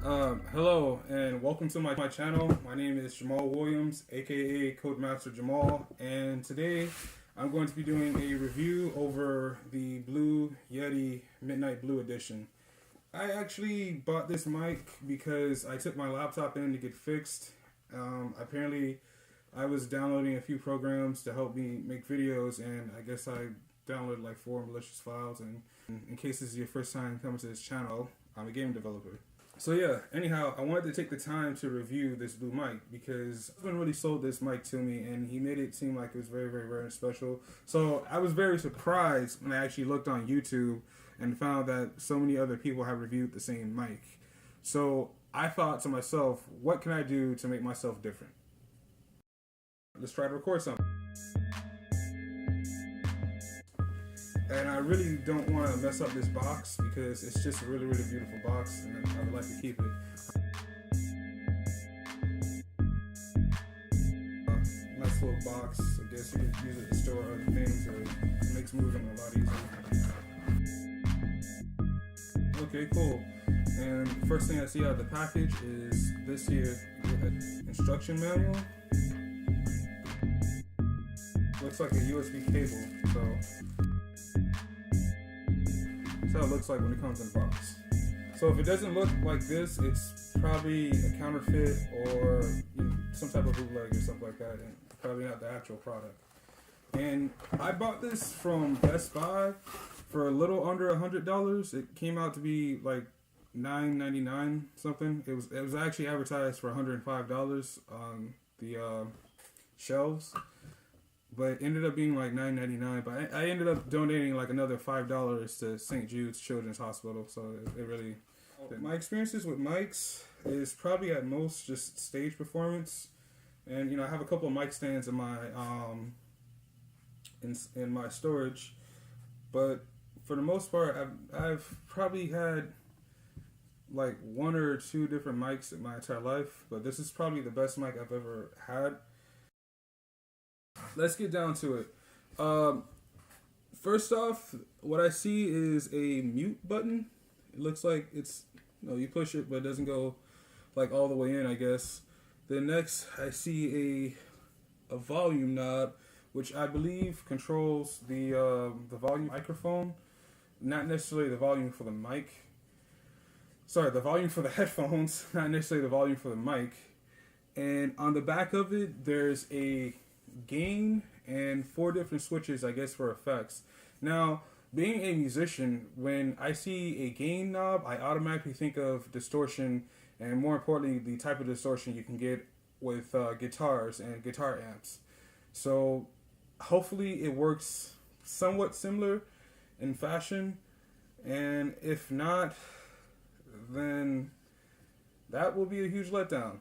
Hello and welcome to my channel. My name is Jamal Williams, aka Codemaster Jamal, and today I'm going to be doing a review over the Blue Yeti Midnight Blue Edition. I actually bought this mic because I took my laptop in to get fixed. Apparently I was downloading a few programs to help me make videos, and I guess I downloaded like 4 malicious files. And in case this is your first time coming to this channel, I'm a game developer. So yeah, anyhow, I wanted to take the time to review this blue mic because someone really sold this mic to me and he made it seem like it was very, very, very special. So I was very surprised when I actually looked on YouTube and found that so many other people have reviewed the same mic. So I thought to myself, what can I do to make myself different? Let's try to record something. And I really don't want to mess up this box because it's just a really, really beautiful box, and I would like to keep it. Nice little box. I guess you can use it to store other things, or it makes moving a lot easier. Okay, cool. And the first thing I see out of the package is this here instruction manual. Looks like a USB cable, so that's how it looks like when it comes in the box. So if it doesn't look like this, it's probably a counterfeit or some type of bootleg or something like that, and probably not the actual product. And I bought this from Best Buy for a little under $100. It came out to be like $9.99 something. It was actually advertised for $105 on the shelves, but ended up being like $9.99. But I ended up donating like another $5 to St. Jude's Children's Hospital. So it really. My experiences with mics is probably at most just stage performance, and I have a couple of mic stands in my in my storage, but for the most part, I've probably had like 1 or 2 different mics in my entire life. But this is probably the best mic I've ever had. Let's get down to it. First off, what I see is a mute button. It looks like it's, you push it, but it doesn't go like all the way in, I guess. Then next, I see a volume knob, which I believe controls the volume microphone, not necessarily the volume for the mic. Sorry, the volume for the headphones, not necessarily the volume for the mic. And on the back of it, there's a gain and 4 different switches, I guess, for effects. Now, being a musician, when I see a gain knob, I automatically think of distortion, and more importantly, the type of distortion you can get with guitars and guitar amps. So hopefully it works somewhat similar in fashion, and if not, then that will be a huge letdown.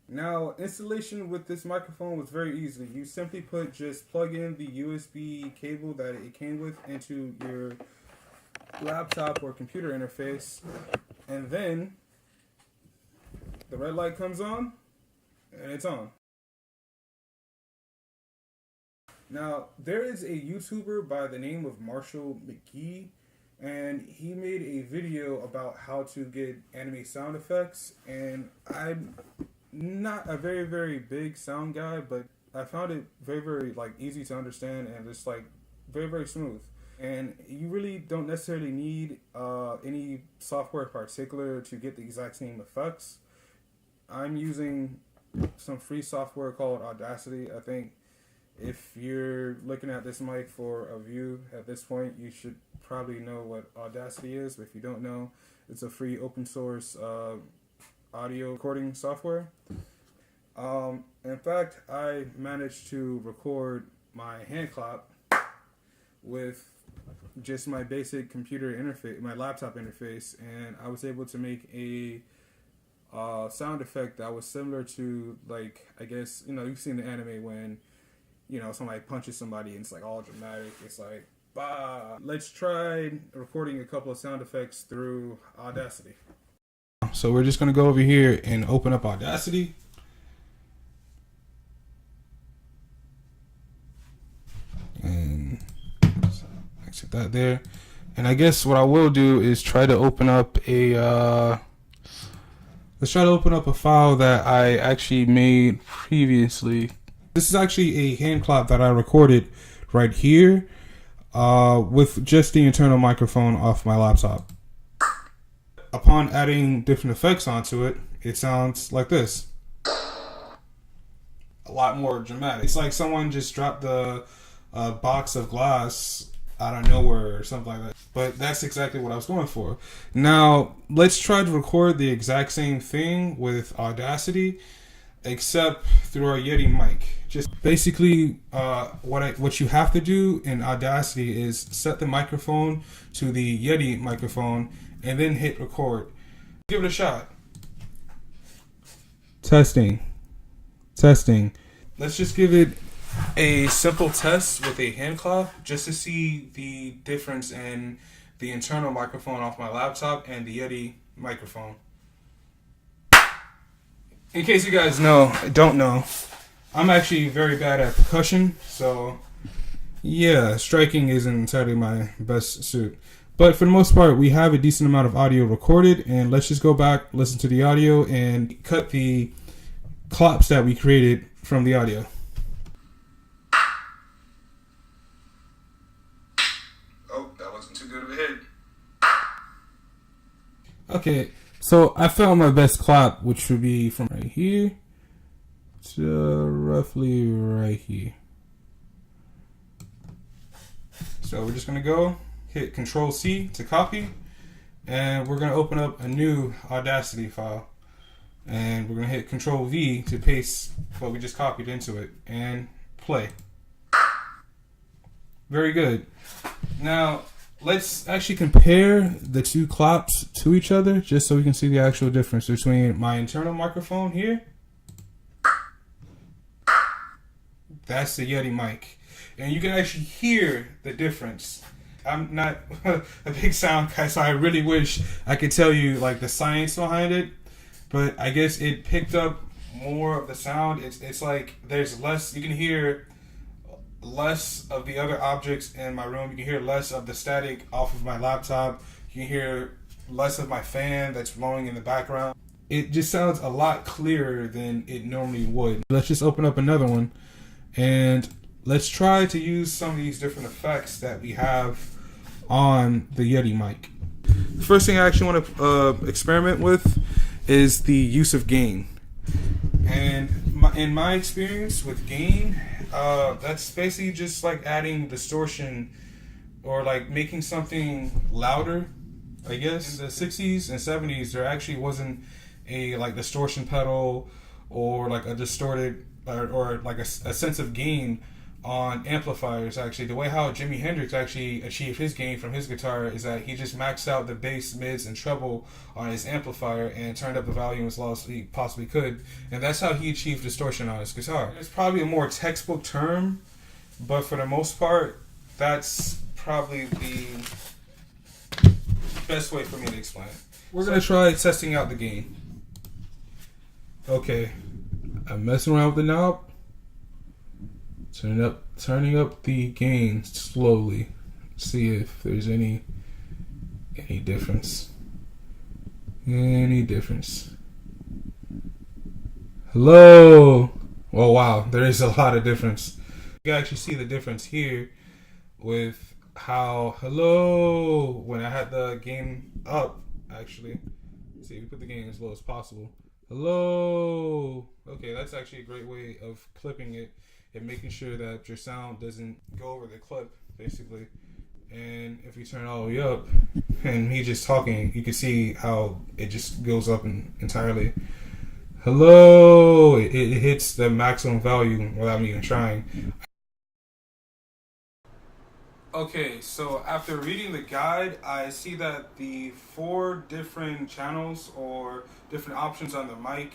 Now, installation with this microphone was very easy. You simply just plug in the USB cable that it came with into your laptop or computer interface, and then the red light comes on, and it's on. Now, there is a YouTuber by the name of Marshall McGee, and he made a video about how to get anime sound effects, and I'm not a very, very big sound guy, but I found it very, very easy to understand, and just very, very smooth. And you really don't necessarily need any software in particular to get the exact same effects. I'm using some free software called Audacity. I think if you're looking at this mic for a view at this point, you should probably know what Audacity is. But if you don't know, it's a free open source audio recording software. In fact, I managed to record my hand clap with just my basic computer interface, my laptop interface, and I was able to make a sound effect that was similar to, I guess, you've seen the anime when, somebody punches somebody and it's all dramatic. It's like, bah. Let's try recording a couple of sound effects through Audacity. So we're just going to go over here and open up Audacity. And exit that there. And I guess what I will do is try to open up a let's try to open up a file that I actually made previously. This is actually a hand clap that I recorded right here with just the internal microphone off my laptop. Upon adding different effects onto it, it sounds like this. A lot more dramatic. It's like someone just dropped the box of glass out of nowhere or something like that. But that's exactly what I was going for. Now, let's try to record the exact same thing with Audacity, except through our Yeti mic. Just basically, what you have to do in Audacity is set the microphone to the Yeti microphone and then hit record. Give it a shot. Testing. Let's just give it a simple test with a hand clap just to see the difference in the internal microphone off my laptop and the Yeti microphone. In case you guys don't know, I'm actually very bad at percussion, so yeah, striking isn't entirely my best suit. But for the most part, we have a decent amount of audio recorded, and let's just go back, listen to the audio, and cut the claps that we created from the audio. Oh, that wasn't too good of a hit. Okay, so I found my best clap, which would be from right here to roughly right here. So we're just going to go hit Control C to copy, and we're going to open up a new Audacity file, and we're going to hit Control V to paste what we just copied into it and play. Very good. Now let's actually compare the two claps to each other just so we can see the actual difference between my internal microphone here. That's the Yeti mic, and you can actually hear the difference. I'm not a big sound guy, so I really wish I could tell you like the science behind it, but I guess it picked up more of the sound. It's like there's less, you can hear less of the other objects in my room. You can hear less of the static off of my laptop. You can hear less of my fan that's blowing in the background. It just sounds a lot clearer than it normally would. Let's just open up another one and let's try to use some of these different effects that we have on the Yeti mic. The first thing I actually want to experiment with is the use of gain. And in my experience with gain, that's basically just like adding distortion or like making something louder, I guess. In the 60s and 70s, there actually wasn't a like distortion pedal or like a distorted or like a sense of gain on amplifiers. Actually, the way how Jimi Hendrix actually achieved his gain from his guitar is that he just maxed out the bass, mids, and treble on his amplifier and turned up the volume as low as he possibly could, and that's how he achieved distortion on his guitar. It's probably a more textbook term, but for the most part, that's probably the best way for me to explain it. We're going to try testing out the gain. Okay, I'm messing around with the knob. Turning up the gain slowly. See if there's any difference. Any difference. Hello. Oh wow, there is a lot of difference. You can actually see the difference here with how hello when I had the gain up. Actually, see, we put the gain as low as possible. Hello. Okay, that's actually a great way of clipping it and making sure that your sound doesn't go over the clip, basically. And if you turn it all the way up, and me just talking, you can see how it just goes up entirely. Hello! It hits the maximum value without me even trying. Okay, so after reading the guide, I see that the 4 different channels or different options on the mic.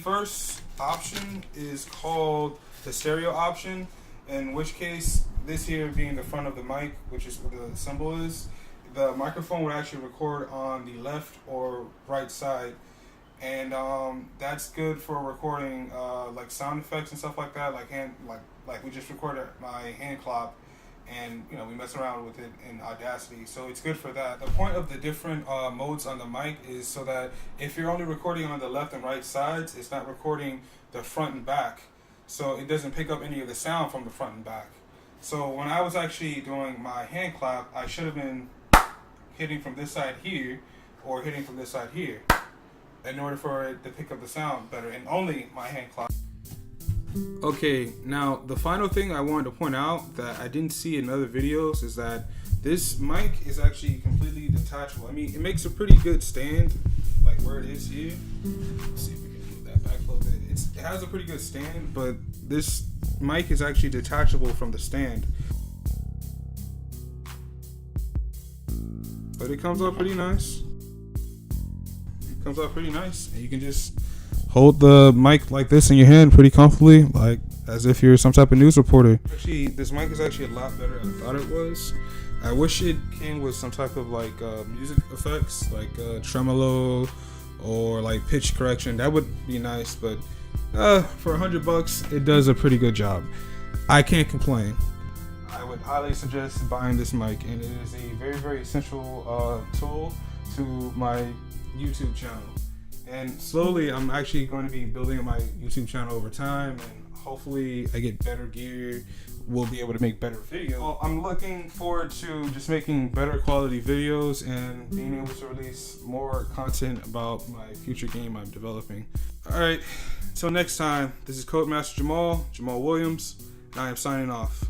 First option is called the stereo option, in which case this here being the front of the mic, which is what the symbol is, the microphone would actually record on the left or right side, and that's good for recording like sound effects and stuff like that, like we just recorded my hand clap, and we mess around with it in Audacity, so it's good for that. The point of the different modes on the mic is so that if you're only recording on the left and right sides, it's not recording the front and back, so it doesn't pick up any of the sound from the front and back. So when I was actually doing my hand clap, I should have been hitting from this side here or hitting from this side here in order for it to pick up the sound better, and only my hand clap. Okay, now the final thing I wanted to point out that I didn't see in other videos is that this mic is actually completely detachable. I mean, it makes a pretty good stand, like where it is here. Let's see if we can move that back a little bit. It has a pretty good stand, but this mic is actually detachable from the stand. But it comes out pretty nice. And you can just hold the mic like this in your hand pretty comfortably, like as if you're some type of news reporter. Actually, this mic is actually a lot better than I thought it was. I wish it came with some type of like music effects, like tremolo or like pitch correction. That would be nice, but for $100, it does a pretty good job. I can't complain. I would highly suggest buying this mic, and it is a very, very essential tool to my YouTube channel. And slowly, I'm actually going to be building my YouTube channel over time, and hopefully I get better gear. We'll be able to make better videos. Well, I'm looking forward to just making better quality videos and being able to release more content about my future game I'm developing. All right, until next time, this is Codemaster Jamal Williams, and I am signing off.